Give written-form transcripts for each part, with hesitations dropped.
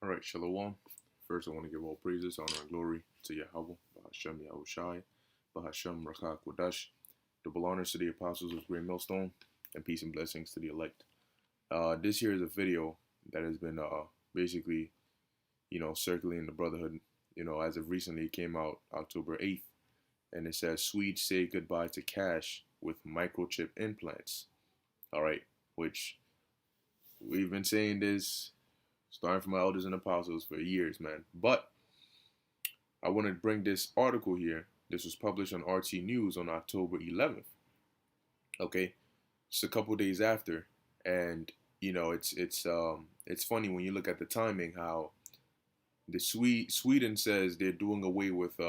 All right, Shalom. First, I want to give all praises, honor, and glory to Yahweh, Bahashem Yahushai, Bahashem Rakah Kodash. Double honors to the apostles of Great Millstone, and peace and blessings to the elect. This here is a video that has been basically, circulating the Brotherhood, as of recently. It came out October 8th, and it says, Swedes say goodbye to cash with microchip implants. All right, which we've been saying this starting from my elders and apostles for years, man. But I want to bring this article here. This was published on RT News on October 11th. Okay, just a couple days after, and it's funny when you look at the timing how the Sweden says they're doing away with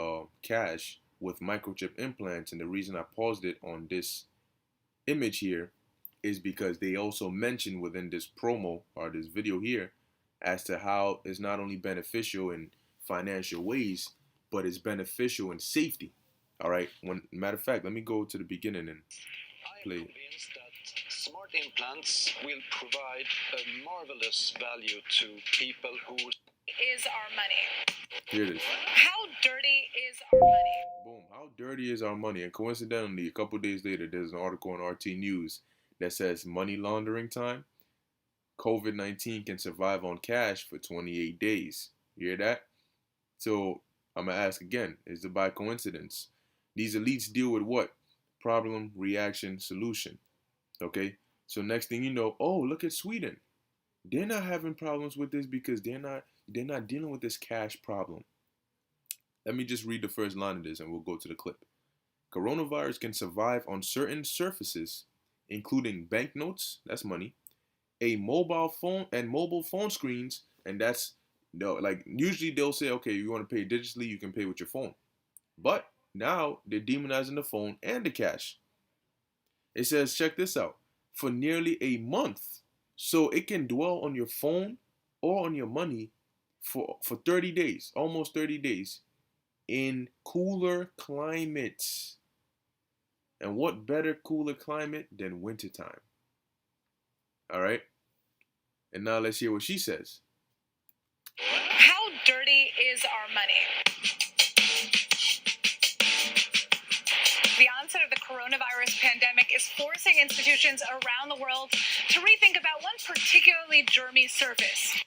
cash with microchip implants, and the reason I paused it on this image here is because they also mentioned within this promo or this video here as to how it's not only beneficial in financial ways, but it's beneficial in safety. All right. Matter of fact, let me go to the beginning and play. I am convinced that smart implants will provide a marvelous value to people who is our money. Here it is. How dirty is our money? Boom. How dirty is our money? And coincidentally, a couple days later, there's an article on RT News that says money laundering time. COVID-19 can survive on cash for 28 days. You hear that? So I'm going to ask again, is it by coincidence? These elites deal with what? Problem, reaction, solution. Okay? So next thing you know, oh, look at Sweden. They're not having problems with this because they're not dealing with this cash problem. Let me just read the first line of this and we'll go to the clip. Coronavirus can survive on certain surfaces, including banknotes, that's money, a mobile phone and mobile phone screens, and that's like usually they'll say, okay, you want to pay digitally, you can pay with your phone. But now they're demonizing the phone and the cash. It says, check this out, for nearly a month. So it can dwell on your phone or on your money for 30 days, almost 30 days, in cooler climates. And what better cooler climate than wintertime? All right. And now let's hear what she says. How dirty is our money? The onset of the coronavirus pandemic is forcing institutions around the world to rethink about one particularly germy surface.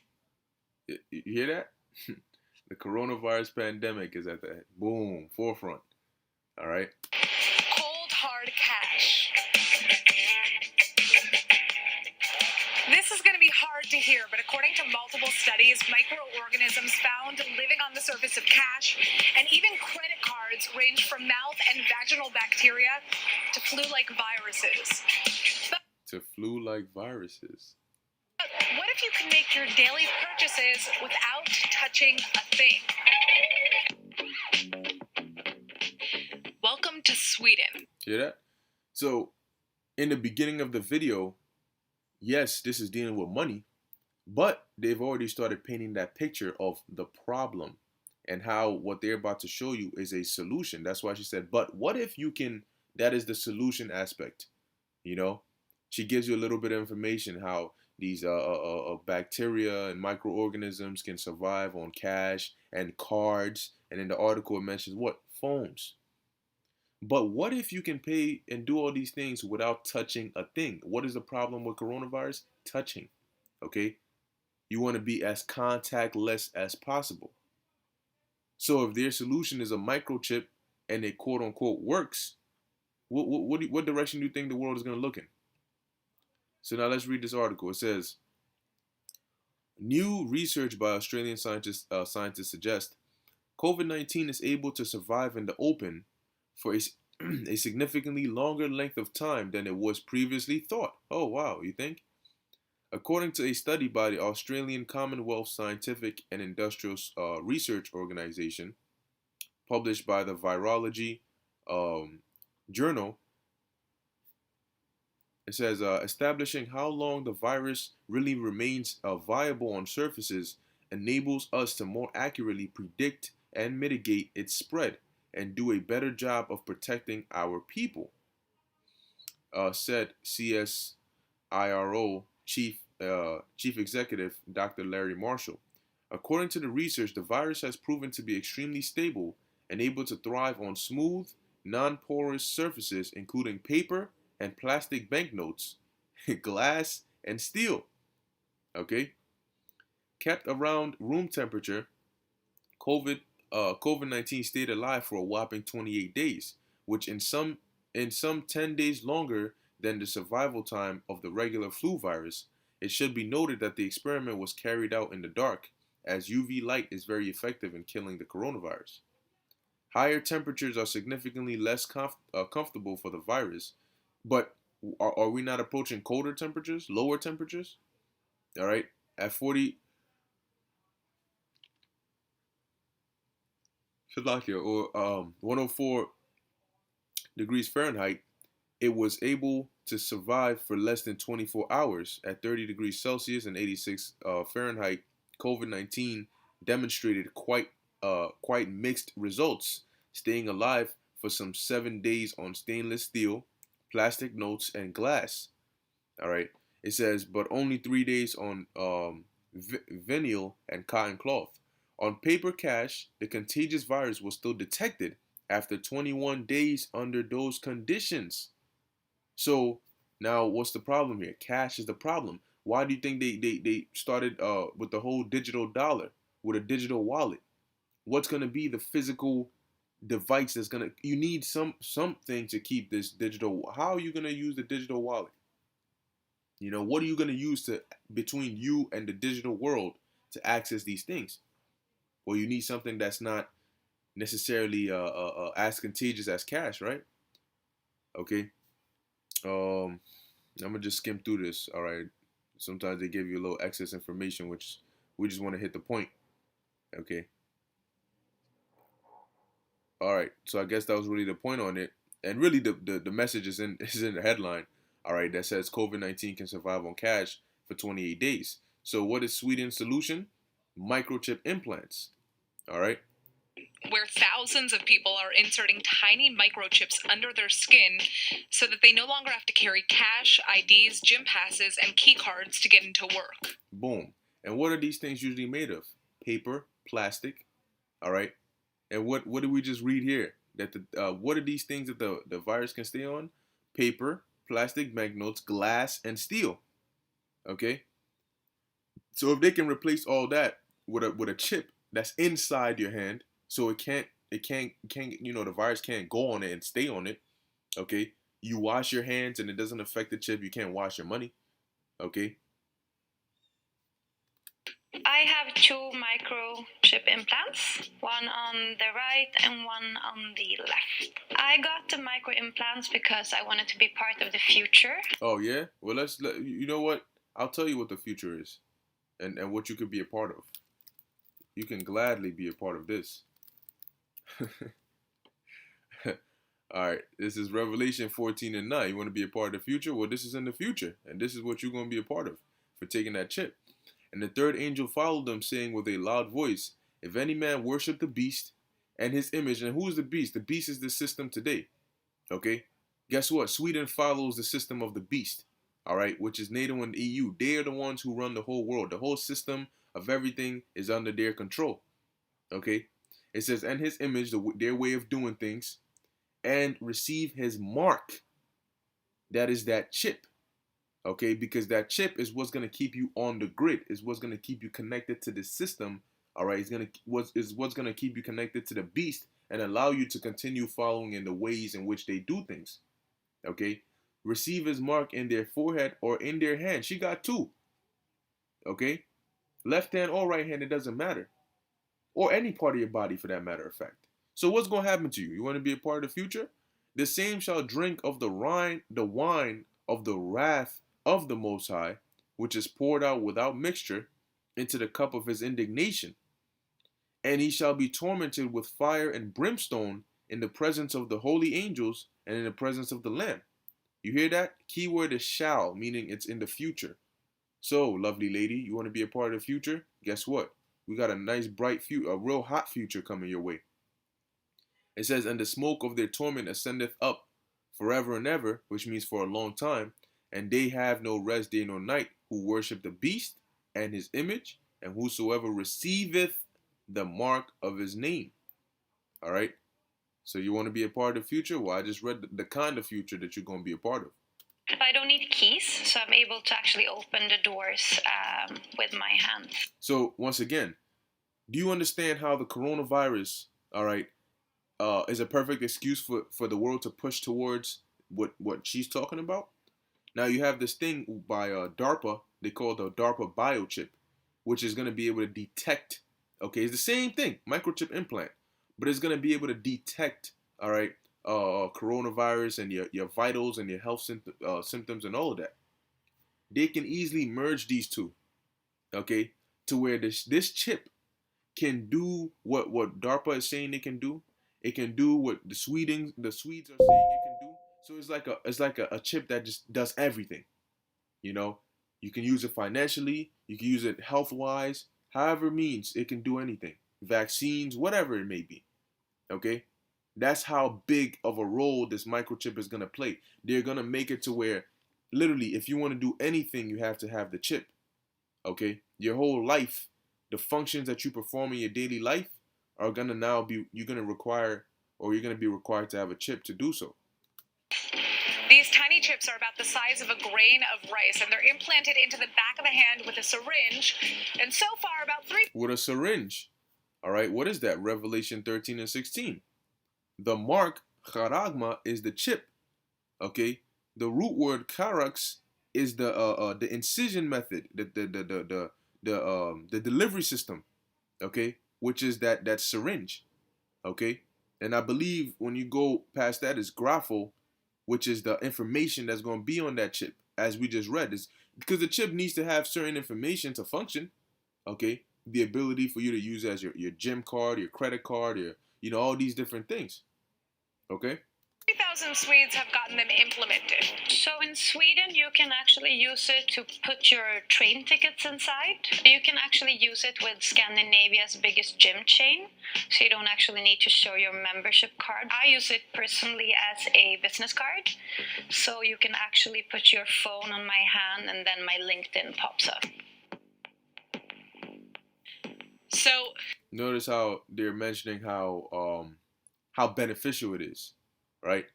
You hear that? The coronavirus pandemic is at the forefront. All right. Cold hard cash. This is going to be hard to hear, but according to multiple studies, microorganisms found living on the surface of cash and even credit cards range from mouth and vaginal bacteria to flu-like viruses. To flu-like viruses. But what if you can make your daily purchases without touching a thing? Welcome to Sweden. Hear that? So, in the beginning of the video, yes, this is dealing with money, but they've already started painting that picture of the problem and how what they're about to show you is a solution. That's why she said, but what if you can, that is the solution aspect, She gives you a little bit of information how these bacteria and microorganisms can survive on cash and cards. And in the article, it mentions what? Phones. But what if you can pay and do all these things without touching a thing? What is the problem with coronavirus? Touching. Okay? You want to be as contactless as possible. So if their solution is a microchip and it quote unquote works, what direction do you think the world is going to look in? So now let's read this article. It says, new research by Australian scientists suggest COVID-19 is able to survive in the open for a significantly longer length of time than it was previously thought. Oh, wow, you think? According to a study by the Australian Commonwealth Scientific and Industrial Research Organization, published by the Virology Journal, it says, establishing how long the virus really remains viable on surfaces enables us to more accurately predict and mitigate its spread and do a better job of protecting our people, said CSIRO Chief Executive Dr. Larry Marshall. According to the research, the virus has proven to be extremely stable and able to thrive on smooth, non-porous surfaces, including paper and plastic banknotes, glass, and steel. Okay, kept around room temperature, COVID COVID-19 stayed alive for a whopping 28 days, which in some 10 days longer than the survival time of the regular flu virus. It should be noted that the experiment was carried out in the dark, as UV light is very effective in killing the coronavirus. Higher temperatures are significantly less comfortable for the virus, but are we not approaching colder temperatures, lower temperatures? All right, at 40 Slovakia or 104 degrees Fahrenheit, it was able to survive for less than 24 hours at 30 degrees Celsius and 86 Fahrenheit. COVID-19 demonstrated quite mixed results, staying alive for some 7 days on stainless steel, plastic notes, and glass. All right. It says, but only 3 days on vinyl and cotton cloth. On paper cash, the contagious virus was still detected after 21 days under those conditions. So now what's the problem here? Cash is the problem. Why do you think they started with the whole digital dollar, with a digital wallet? What's gonna be the physical device that's gonna you need something to keep this digital. How are you gonna use the digital wallet? What are you gonna use to between you and the digital world to access these things? Well, you need something that's not necessarily as contagious as cash, right? Okay. I'm gonna just skim through this. All right. Sometimes they give you a little excess information, which we just want to hit the point. Okay. All right. So I guess that was really the point on it, and really the message is in is in the headline. All right, that says COVID-19 can survive on cash for 28 days. So what is Sweden's solution? Microchip implants. All right. Where thousands of people are inserting tiny microchips under their skin so that they no longer have to carry cash, IDs, gym passes, and key cards to get into work. Boom. And what are these things usually made of? Paper, plastic. All right. And what did we just read here? That what are these things that the virus can stay on? Paper, plastic banknotes, glass, and steel. Okay. So if they can replace all that with a chip that's inside your hand, so it can't the virus can't go on it and stay on it. Okay. You wash your hands and it doesn't affect the chip. You can't wash your money. Okay. I have 2 microchip implants, one on the right and one on the left. I got the micro implants because I wanted to be part of the future. Oh yeah. Well, you know what? I'll tell you what the future is, and what you could be a part of. You can gladly be a part of this. All right, this is Revelation 14:9. You want to be a part of the future? Well, this is in the future, and this is what you're going to be a part of for taking that chip. And the third angel followed them, saying with a loud voice, if any man worship the beast and his image, and who is the beast? The beast is the system today. Okay? Guess what? Sweden follows the system of the beast, all right, which is NATO and the EU. They are the ones who run the whole world. The whole system of everything is under their control. Okay? It says, and his image, their way of doing things, and receive his mark. That is that chip. Okay, because that chip is what's gonna keep you on the grid, is what's gonna keep you connected to the system. All right, is what's gonna keep you connected to the beast and allow you to continue following in the ways in which they do things. Okay, receive his mark in their forehead or in their hand. She got 2. Okay, left hand or right hand, it doesn't matter, or any part of your body for that matter of fact. So what's gonna happen to you? You want to be a part of the future? The same shall drink of the wine of the wrath of the Most High, which is poured out without mixture into the cup of his indignation. And he shall be tormented with fire and brimstone in the presence of the holy angels and in the presence of the Lamb. You hear that? Keyword is shall, meaning it's in the future. So, lovely lady, you want to be a part of the future? Guess what? We got a nice, bright future, a real hot future coming your way. It says, and the smoke of their torment ascendeth up forever and ever, which means for a long time, and they have no rest day nor night, who worship the beast and his image, and whosoever receiveth the mark of his name. All right. So you want to be a part of the future? Well, I just read the kind of future that you're going to be a part of. I don't need keys, so I'm able to actually open the doors with my hands. So once again, do you understand how the coronavirus, all right, is a perfect excuse for the world to push towards what she's talking about? Now you have this thing by DARPA, they call it the DARPA biochip, which is going to be able to detect, okay, it's the same thing, microchip implant, but it's going to be able to detect, all right, coronavirus and your vitals and your health symptoms and all of that. They can easily merge these two, okay, to where this chip can do what DARPA is saying it can do. It can do what the Swedes are saying it can do. So it's like a chip that just does everything. You know, you can use it financially, you can use it health wise, however means it can do anything. Vaccines, whatever it may be. Okay? That's how big of a role this microchip is gonna play. They're gonna make it to where literally if you want to do anything, you have to have the chip. Okay? Your whole life, the functions that you perform in your daily life are gonna now be you're gonna be required to have a chip to do so. These tiny chips are about the size of a grain of rice, and they're implanted into the back of the hand with a syringe. And so far, about 3. With a syringe. All right, what is that? Revelation 13 and 16. The mark, charagma, is the chip. Okay? The root word karax is the incision method, the delivery system. Okay? Which is that syringe. Okay? And I believe when you go past that is grapho, which is the information that's going to be on that chip, as we just read. Is because the chip needs to have certain information to function. Okay, the ability for you to use as your gym card, your credit card, your all these different things. Okay. 3,000 Swedes have gotten them implemented. So in Sweden, you can actually use it to put your train tickets inside. You can actually use it with Scandinavia's biggest gym chain, so you don't actually need to show your membership card. I use it personally as a business card, so you can actually put your phone on my hand and then my LinkedIn pops up. So notice how they're mentioning how beneficial it is. Right?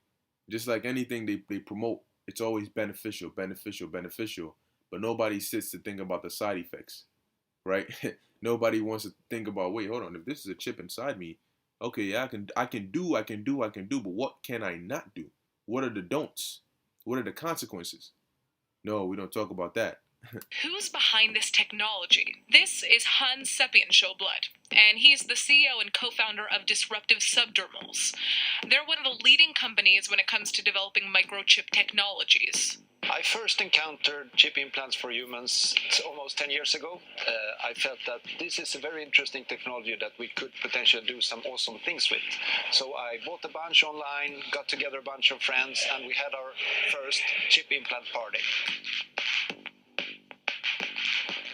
Just like anything they promote, it's always beneficial, but nobody sits to think about the side effects, right? Nobody wants to think about, wait, hold on, if this is a chip inside me, okay, yeah, I can do, but what can I not do? What are the don'ts? What are the consequences? No, we don't talk about that. who's behind this technology? This is Hans Sepian-Sjöblad, and he's the CEO and co-founder of Disruptive Subdermals. They're one of the leading companies when it comes to developing microchip technologies. I first encountered chip implants for humans almost 10 years ago. I felt that this is a very interesting technology that we could potentially do some awesome things with. So I bought a bunch online, got together a bunch of friends, and we had our first chip implant party.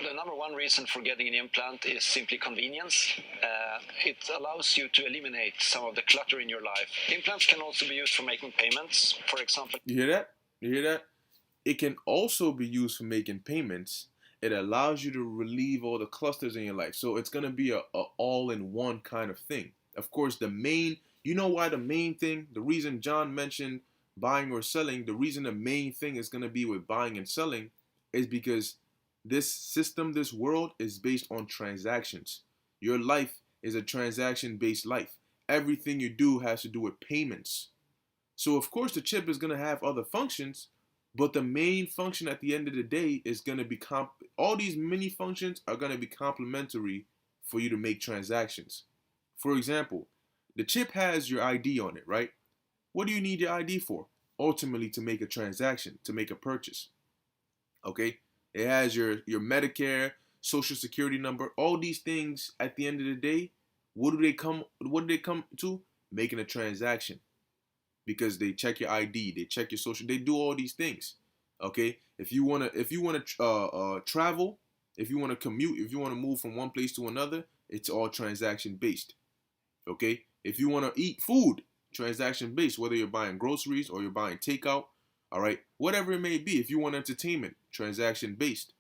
The number one reason for getting an implant is simply convenience. It allows you to eliminate some of the clutter in your life. Implants can also be used for making payments, for example. You hear that? You hear that? It can also be used for making payments. It allows you to relieve all the clusters in your life. So it's going to be a all-in-one kind of thing. Of course, you know why the main thing, the reason John mentioned buying or selling, the reason the main thing is going to be with buying and selling is because this system, this world is based on transactions. Your life is a transaction-based life. Everything you do has to do with payments. So of course the chip is going to have other functions, but the main function at the end of the day is going to be all these mini functions are going to be complementary for you to make transactions. For example, the chip has your ID on it, right? What do you need your ID for? Ultimately to make a transaction, to make a purchase. Okay? It has your Medicare, Social Security number, all these things at the end of the day, what do they come to? Making a transaction. Because they check your ID, they check your social, they do all these things. Okay? If you wanna travel, if you wanna commute, if you wanna move from one place to another, it's all transaction based. Okay? If you wanna eat food, transaction based, whether you're buying groceries or you're buying takeout, all right, whatever it may be. If you want entertainment, transaction based.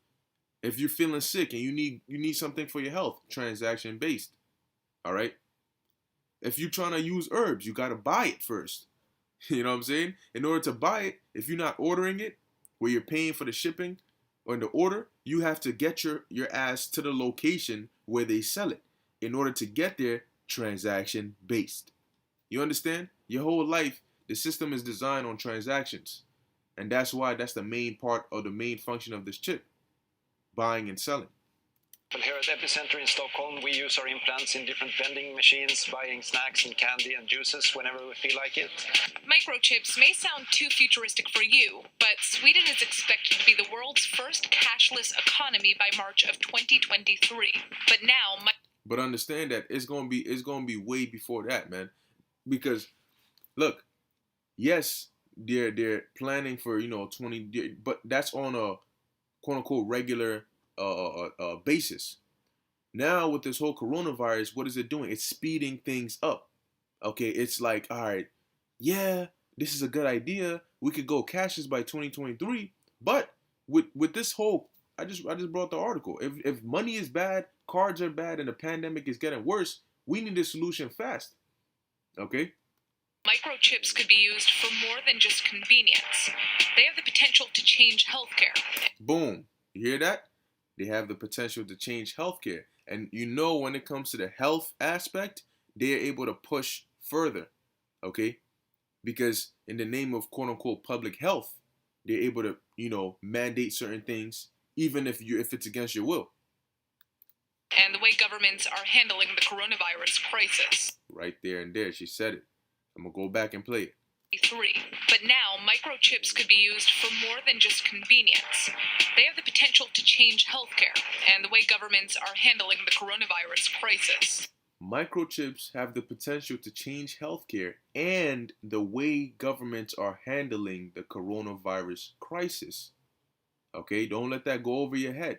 If you're feeling sick and you need something for your health, transaction based. All right. If you're trying to use herbs, you got to buy it first. You know what I'm saying? In order to buy it, if you're not ordering it, where you're paying for the shipping or the order, you have to get your ass to the location where they sell it. In order to get there, transaction based. You understand? Your whole life, the system is designed on transactions. And that's why that's the main part or the main function of this chip, buying and selling. Here at Epicenter in Stockholm, we use our implants in different vending machines, buying snacks and candy and juices whenever we feel like it. Microchips may sound too futuristic for you, but Sweden is expected to be the world's first cashless economy by March of 2023. But now, But understand that it's gonna be way before that, man. Because look, yes, they're planning for 20, but that's on a quote unquote regular basis. Now with this whole coronavirus, what is it doing? It's speeding things up. Okay, it's like, all right, yeah, this is a good idea. We could go cashless by 2023, but with this whole, I just brought the article. If money is bad, cards are bad, and the pandemic is getting worse, we need a solution fast. Okay. microchips could be used for more than just convenience. They have the potential to change healthcare. Boom. You hear that? They have the potential to change healthcare. And when it comes to the health aspect, they're able to push further. Okay? Because in the name of quote unquote public health, they're able to, mandate certain things, even if it's against your will. And the way governments are handling the coronavirus crisis. Right there and there, she said it. I'm gonna go back and play it. But now, microchips could be used for more than just convenience. They have the potential to change healthcare and the way governments are handling the coronavirus crisis. Microchips have the potential to change healthcare and the way governments are handling the coronavirus crisis. Okay, don't let that go over your head.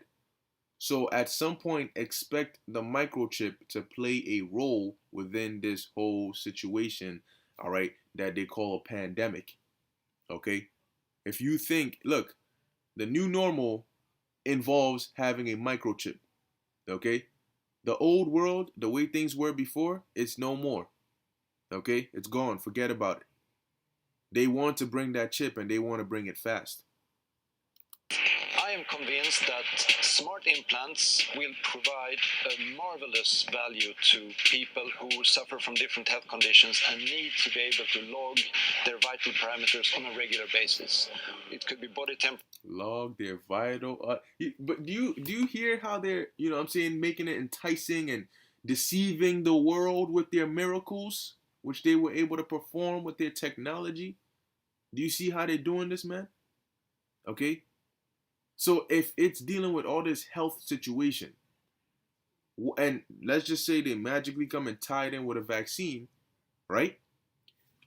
So at some point, expect the microchip to play a role within this whole situation, all right, that they call a pandemic. Okay? If you think, look, the new normal involves having a microchip. Okay? The old world, the way things were before, it's no more. Okay? It's gone. Forget about it. They want to bring that chip and they want to bring it fast. I am convinced that smart implants will provide a marvelous value to people who suffer from different health conditions and need to be able to log their vital parameters on a regular basis. It could be body temperature. Log their vital. But do you hear how they're making it enticing and deceiving the world with their miracles, which they were able to perform with their technology? Do you see how they're doing this, man? Okay. So if it's dealing with all this health situation, and let's just say they magically come and tie it in with a vaccine, right?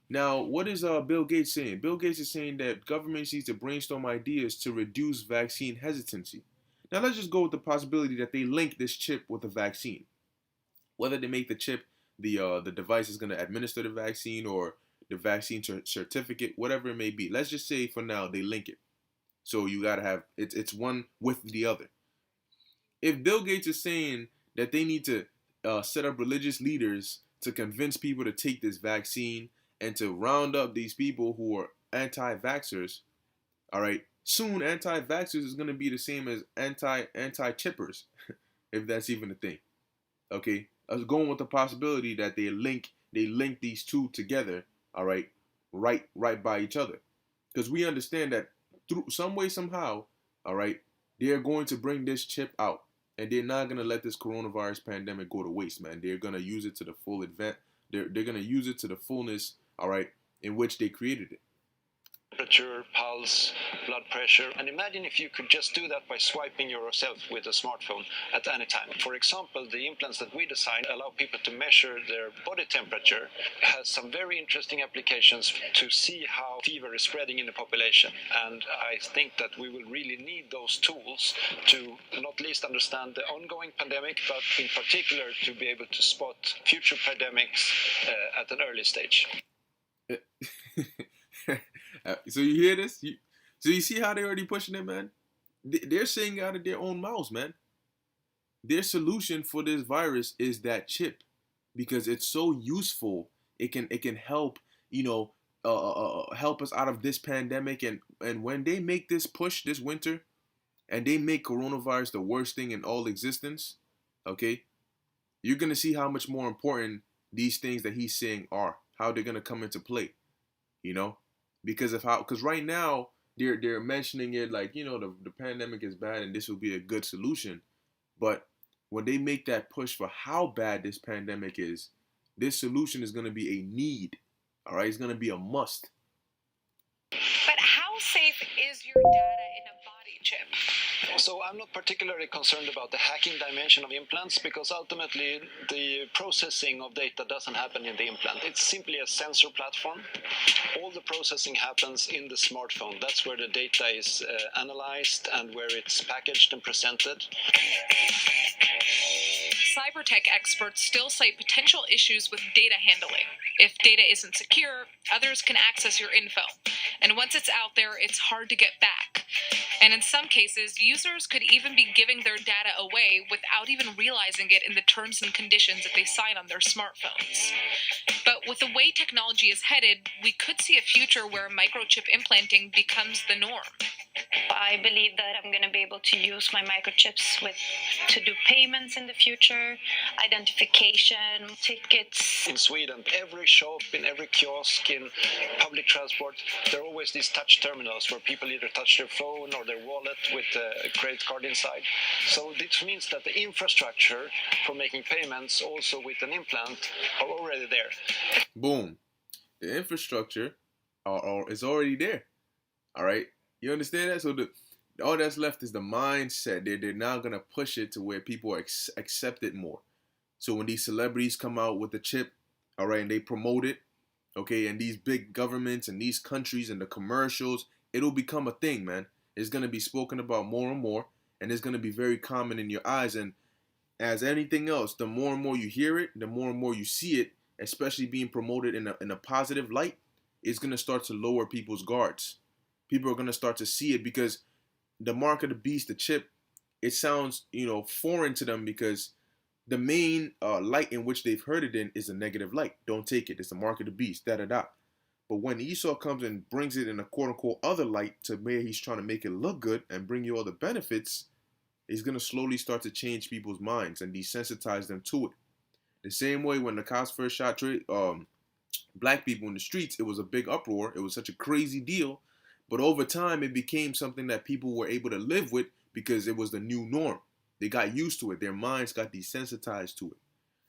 Now, what is Bill Gates saying? Bill Gates is saying that governments need to brainstorm ideas to reduce vaccine hesitancy. Now, let's just go with the possibility that they link this chip with a vaccine. Whether they make the chip the device is going to administer the vaccine or the vaccine certificate, whatever it may be. Let's just say for now they link it. So you gotta have it's one with the other. If Bill Gates is saying that they need to set up religious leaders to convince people to take this vaccine and to round up these people who are anti-vaxxers, all right, soon anti-vaxxers is gonna be the same as anti-chippers, if that's even a thing. Okay, I was going with the possibility that they link these two together, all right, right by each other, because we understand that through some way, somehow, all right, they're going to bring this chip out, and they're not gonna let this coronavirus pandemic go to waste, man. They're gonna use it to the full advent. They're gonna use it to the fullness, all right, in which they created it. Temperature, pulse, blood pressure, and imagine if you could just do that by swiping yourself with a smartphone at any time. For example, the implants that we designed allow people to measure their body temperature. It has some very interesting applications to see how fever is spreading in the population, and I think that we will really need those tools to not least understand the ongoing pandemic, but in particular to be able to spot future pandemics at an early stage. So you hear this? So you see how they're already pushing it, man? They're saying out of their own mouths, man. Their solution for this virus is that chip because it's so useful. It can help, you know, help us out of this pandemic. And when they make this push this winter, and they make coronavirus the worst thing in all existence, okay, you're gonna see how much more important these things that he's saying are, how they're gonna come into play, you know, because right now they're mentioning it like, the pandemic is bad and this will be a good solution, but when they make that push for how bad this pandemic is, this solution is gonna be a need, all right, it's gonna be a must. But how safe is your data in a body chip? So I'm not particularly concerned about the hacking dimension of implants because ultimately the processing of data doesn't happen in the implant. It's simply a sensor platform. All the processing happens in the smartphone. That's where the data is analyzed and where it's packaged and presented. Cybertech experts still cite potential issues with data handling. If data isn't secure, others can access your info. And once it's out there, it's hard to get back. And in some cases, users could even be giving their data away without even realizing it in the terms and conditions that they sign on their smartphones. But with the way technology is headed, we could see a future where microchip implanting becomes the norm. I believe that I'm going to be able to use my microchips to do payments in the future, identification, tickets. In Sweden, every shop, in every kiosk, in public transport, there are always these touch terminals where people either touch their phone or their wallet with a credit card inside. So this means that the infrastructure for making payments also with an implant are already there. Boom. The infrastructure is already there. All right. You understand that? So all that's left is the mindset. They're now gonna push it to where people accept it more. So when these celebrities come out with the chip, all right, and they promote it, okay, and these big governments and these countries and the commercials, it'll become a thing, man. It's gonna be spoken about more and more, and it's gonna be very common in your eyes. And as anything else, the more and more you hear it, the more and more you see it, especially being promoted in a positive light, it's gonna start to lower people's guards. People are gonna start to see it because the mark of the beast, the chip, it sounds, foreign to them because the main light in which they've heard it in is a negative light. Don't take it. It's the mark of the beast. Da da da. But when Esau comes and brings it in a quote unquote other light to where he's trying to make it look good and bring you all the benefits, he's gonna slowly start to change people's minds and desensitize them to it. The same way when the cops first shot black people in the streets, it was a big uproar. It was such a crazy deal. But over time, it became something that people were able to live with because it was the new norm. They got used to it. Their minds got desensitized to it.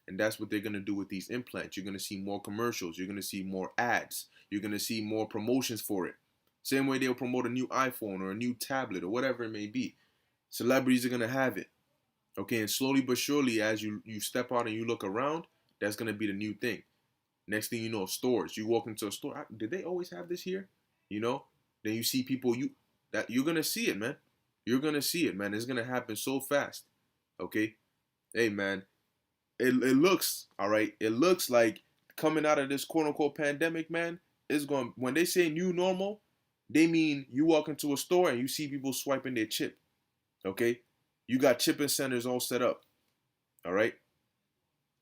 And that's what they're going to do with these implants. You're going to see more commercials. You're going to see more ads. You're going to see more promotions for it. Same way they'll promote a new iPhone or a new tablet or whatever it may be. Celebrities are going to have it. Okay, and slowly but surely, as you step out and you look around, that's going to be the new thing. Next thing you know, stores. You walk into a store. Did they always have this here? Then you see people, you're going to see it, man. You're going to see it, man. It's going to happen so fast. Okay? Hey, man. It looks, all right, it looks like coming out of this quote-unquote pandemic, man, when they say new normal, they mean you walk into a store and you see people swiping their chip. Okay? You got chipping centers all set up. All right?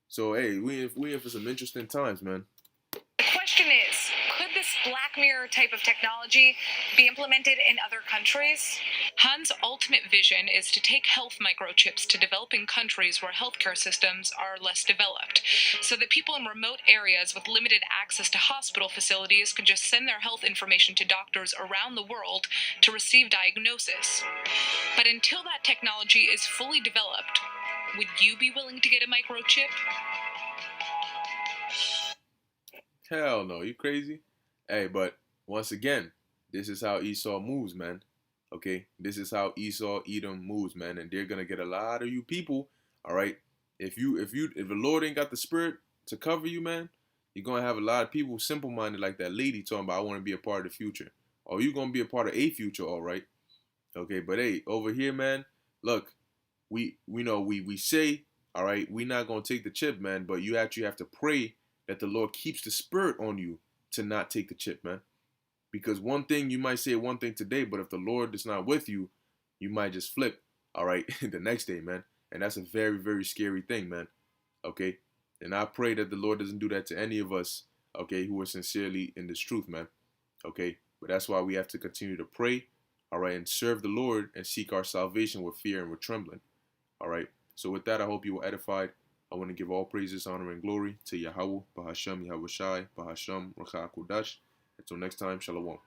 So, hey, we in for some interesting times, man. The question is, could this Black Mirror type of technology be implemented in other countries? Han's ultimate vision is to take health microchips to developing countries where healthcare systems are less developed, so that people in remote areas with limited access to hospital facilities can just send their health information to doctors around the world to receive diagnosis. But until that technology is fully developed, would you be willing to get a microchip? Hell no, you crazy? Hey, but once again, this is how Esau moves, man. Okay, this is how Esau Edom moves, man, and they're gonna get a lot of you people. All right, if the Lord ain't got the spirit to cover you, man, you're gonna have a lot of people simple-minded like that lady talking about I want to be a part of the future, or you're gonna be a part of a future, all right? Okay, but hey, over here, man, look, we say, all right, we're not gonna take the chip, man, but you actually have to pray that the Lord keeps the spirit on you to not take the chip, man. Because one thing, you might say one thing today, but if the Lord is not with you, you might just flip, all right, the next day, man. And that's a very, very scary thing, man. Okay. And I pray that the Lord doesn't do that to any of us, okay, who are sincerely in this truth, man. Okay. But that's why we have to continue to pray, all right, and serve the Lord and seek our salvation with fear and with trembling. All right. So with that, I hope you were edified. I want to give all praises, honor, and glory to Yahweh, Bahasham, Yahweh Shai, Bahasham, Rakha Kudash. Until next time, Shalom.